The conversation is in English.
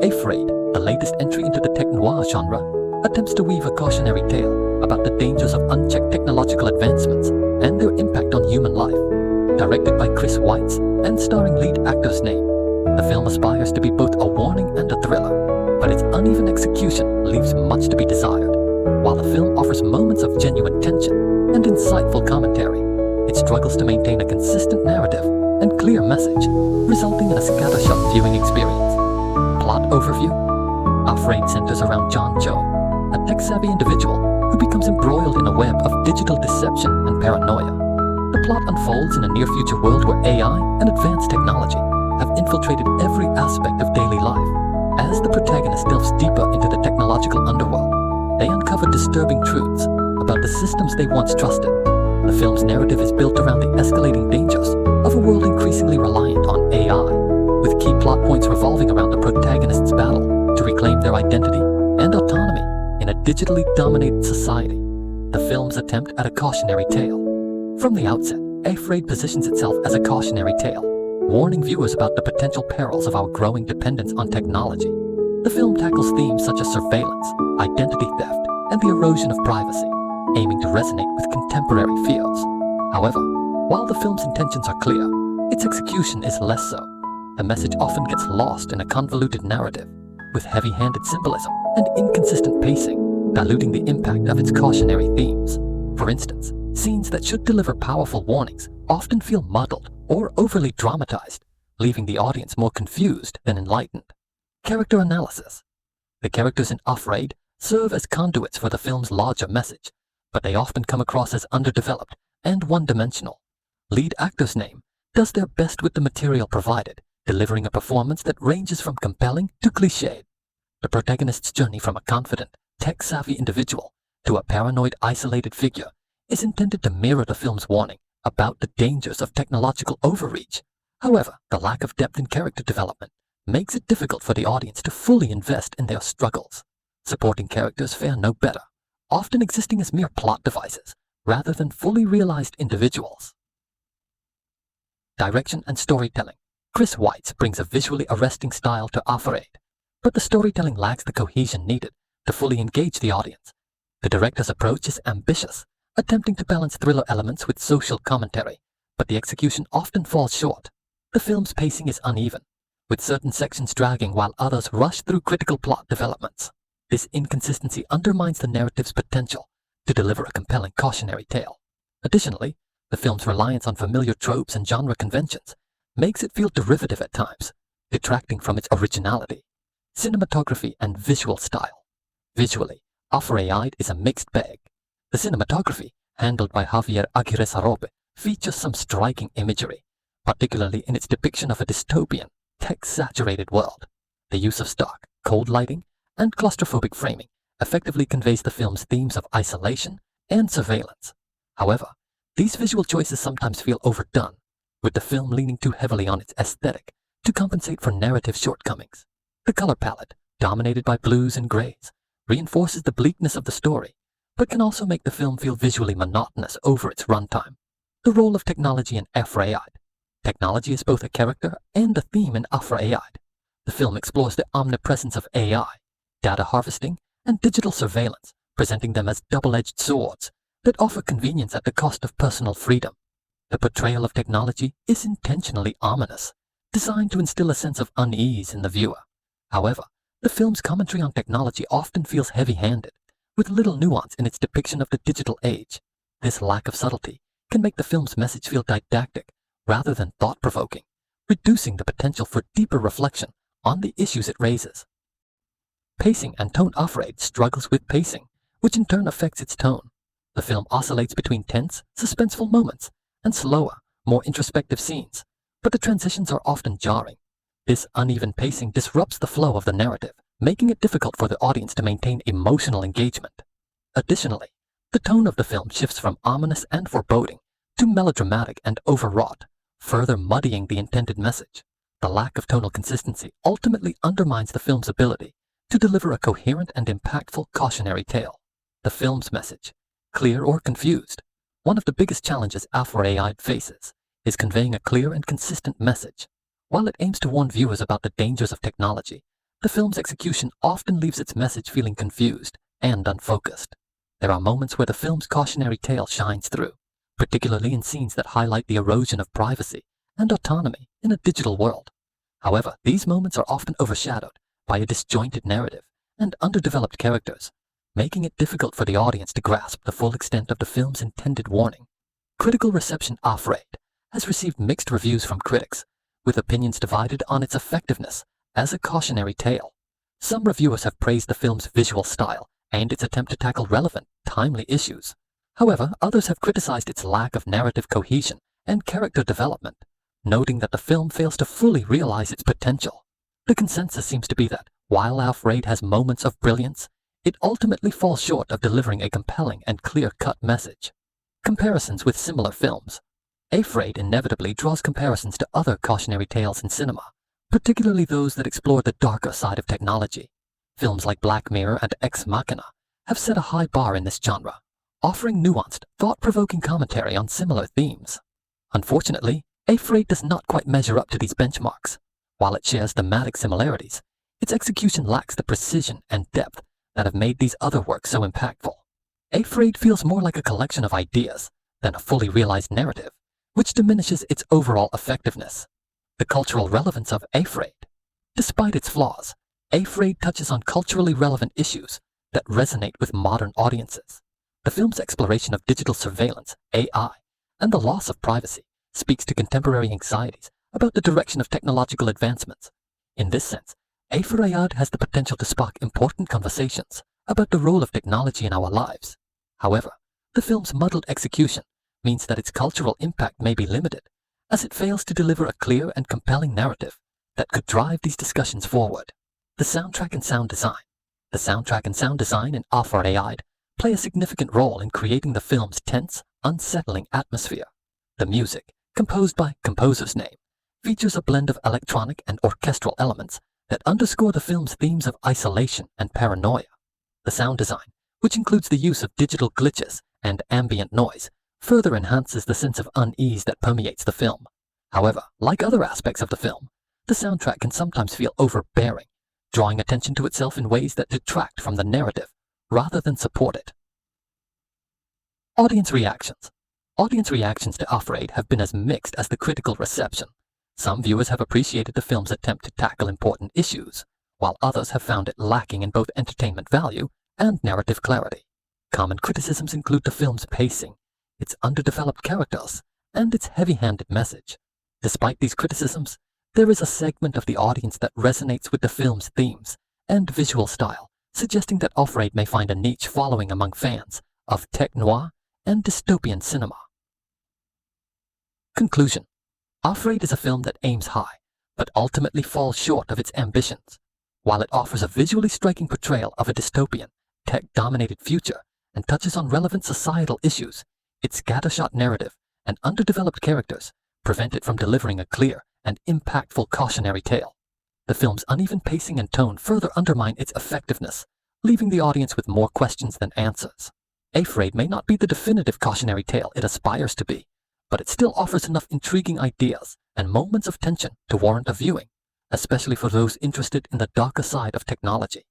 Afraid, the latest entry into the tech noir genre, attempts to weave a cautionary tale about the dangers of unchecked technological advancements and their impact on human life. Directed by Chris Weitz and starring lead actor's name, the film aspires to be both a warning and a thriller, but its uneven execution leaves much to be desired. While the film offers moments of genuine tension and insightful commentary, it struggles to maintain a consistent narrative and clear message, resulting in a scattershot viewing experience. Plot overview: Afraid centers around John Cho, a tech-savvy individual who becomes embroiled in a web of digital deception and paranoia. The plot unfolds in a near-future world where AI and advanced technology have infiltrated every aspect of daily life. As the protagonist delves deeper into the technological underworld, they uncover disturbing truths about the systems they once trusted. The film's narrative is built around the escalating dangers of a world increasingly reliant on AI, with key plot points revolving around the protagonist's battle to reclaim their identity and autonomy in a digitally dominated society. The film's attempt at a cautionary tale. From the outset, Afraid positions itself as a cautionary tale, warning viewers about the potential perils of our growing dependence on technology. The film tackles themes such as surveillance, identity theft, and the erosion of privacy, aiming to resonate with contemporary fears. However, while the film's intentions are clear, its execution is less so. The message often gets lost in a convoluted narrative, with heavy-handed symbolism and inconsistent pacing, diluting the impact of its cautionary themes. For instance, scenes that should deliver powerful warnings often feel muddled or overly dramatized, leaving the audience more confused than enlightened. Character analysis. The characters in Afraid serve as conduits for the film's larger message, but they often come across as underdeveloped and one-dimensional. Lead actor's name does their best with the material provided, delivering a performance that ranges from compelling to cliched. The protagonist's journey from a confident, tech-savvy individual to a paranoid, isolated figure is intended to mirror the film's warning about the dangers of technological overreach. However, the lack of depth in character development makes it difficult for the audience to fully invest in their struggles. Supporting characters fare no better, often existing as mere plot devices rather than fully realized individuals. Direction and storytelling. Chris Weitz brings a visually arresting style to Afraid, but the storytelling lacks the cohesion needed to fully engage the audience. The director's approach is ambitious, attempting to balance thriller elements with social commentary, but the execution often falls short. The film's pacing is uneven, with certain sections dragging while others rush through critical plot developments. This inconsistency undermines the narrative's potential to deliver a compelling cautionary tale. Additionally, the film's reliance on familiar tropes and genre conventions makes it feel derivative at times, detracting from its originality. Cinematography and visual style. Visually, Afraid is a mixed bag. The cinematography, handled by Javier Aguirre-Sarope, features some striking imagery, particularly in its depiction of a dystopian, tech-saturated world. The use of stark, cold lighting and claustrophobic framing effectively conveys the film's themes of isolation and surveillance. However, these visual choices sometimes feel overdone, with the film leaning too heavily on its aesthetic to compensate for narrative shortcomings. The color palette, dominated by blues and grays, reinforces the bleakness of the story, but can also make the film feel visually monotonous over its runtime. The role of technology in Afraid. Technology is both a character and a theme in Afraid. The film explores the omnipresence of AI, data harvesting, and digital surveillance, presenting them as double-edged swords that offer convenience at the cost of personal freedom. The portrayal of technology is intentionally ominous, designed to instill a sense of unease in the viewer. However, the film's commentary on technology often feels heavy-handed, with little nuance in its depiction of the digital age. This lack of subtlety can make the film's message feel didactic rather than thought-provoking, reducing the potential for deeper reflection on the issues it raises. Pacing and tone. Afraid struggles with pacing, which in turn affects its tone. The film oscillates between tense, suspenseful moments and slower, more introspective scenes, but the transitions are often jarring. This uneven pacing disrupts the flow of the narrative, making it difficult for the audience to maintain emotional engagement. Additionally, the tone of the film shifts from ominous and foreboding to melodramatic and overwrought, further muddying the intended message. The lack of tonal consistency ultimately undermines the film's ability to deliver a coherent and impactful cautionary tale. The film's message, clear or confused. One of the biggest challenges Afraid faces is conveying a clear and consistent message. While it aims to warn viewers about the dangers of technology, the film's execution often leaves its message feeling confused and unfocused. There are moments where the film's cautionary tale shines through, particularly in scenes that highlight the erosion of privacy and autonomy in a digital world. However, these moments are often overshadowed by a disjointed narrative and underdeveloped characters, making it difficult for the audience to grasp the full extent of the film's intended warning. Critical reception Afraid has received mixed reviews from critics, with opinions divided on its effectiveness as a cautionary tale. Some reviewers have praised the film's visual style and its attempt to tackle relevant, timely issues. However, others have criticized its lack of narrative cohesion and character development, noting that the film fails to fully realize its potential. The consensus seems to be that, while Afraid has moments of brilliance, it ultimately falls short of delivering a compelling and clear-cut message. Comparisons with similar films. Afraid inevitably draws comparisons to other cautionary tales in cinema, particularly those that explore the darker side of technology. Films like Black Mirror and Ex Machina have set a high bar in this genre, offering nuanced, thought-provoking commentary on similar themes. Unfortunately, Afraid does not quite measure up to these benchmarks. While it shares thematic similarities, its execution lacks the precision and depth that have made these other works so impactful. Afraid feels more like a collection of ideas than a fully realized narrative, which diminishes its overall effectiveness. The cultural relevance of Afraid. Despite its flaws, Afraid touches on culturally relevant issues that resonate with modern audiences. The film's exploration of digital surveillance, AI, and the loss of privacy speaks to contemporary anxieties about the direction of technological advancements. In this sense, Afraid has the potential to spark important conversations about the role of technology in our lives. However, the film's muddled execution means that its cultural impact may be limited, as it fails to deliver a clear and compelling narrative that could drive these discussions forward. The soundtrack and sound design. The soundtrack and sound design in Afraid play a significant role in creating the film's tense, unsettling atmosphere. The music, composed by composer's name, features a blend of electronic and orchestral elements that underscore the film's themes of isolation and paranoia. The sound design, which includes the use of digital glitches and ambient noise, further enhances the sense of unease that permeates the film. However, like other aspects of the film, the soundtrack can sometimes feel overbearing, drawing attention to itself in ways that detract from the narrative rather than support it. Audience reactions. Audience reactions to Afraid have been as mixed as the critical reception. Some viewers have appreciated the film's attempt to tackle important issues, while others have found it lacking in both entertainment value and narrative clarity. Common criticisms include the film's pacing, its underdeveloped characters, and its heavy-handed message. Despite these criticisms, there is a segment of the audience that resonates with the film's themes and visual style, suggesting that Afraid may find a niche following among fans of tech noir and dystopian cinema. Conclusion. Afraid is a film that aims high, but ultimately falls short of its ambitions. While it offers a visually striking portrayal of a dystopian, tech-dominated future and touches on relevant societal issues, its scattershot narrative and underdeveloped characters prevent it from delivering a clear and impactful cautionary tale. The film's uneven pacing and tone further undermine its effectiveness, leaving the audience with more questions than answers. Afraid may not be the definitive cautionary tale it aspires to be, but it still offers enough intriguing ideas and moments of tension to warrant a viewing, especially for those interested in the darker side of technology.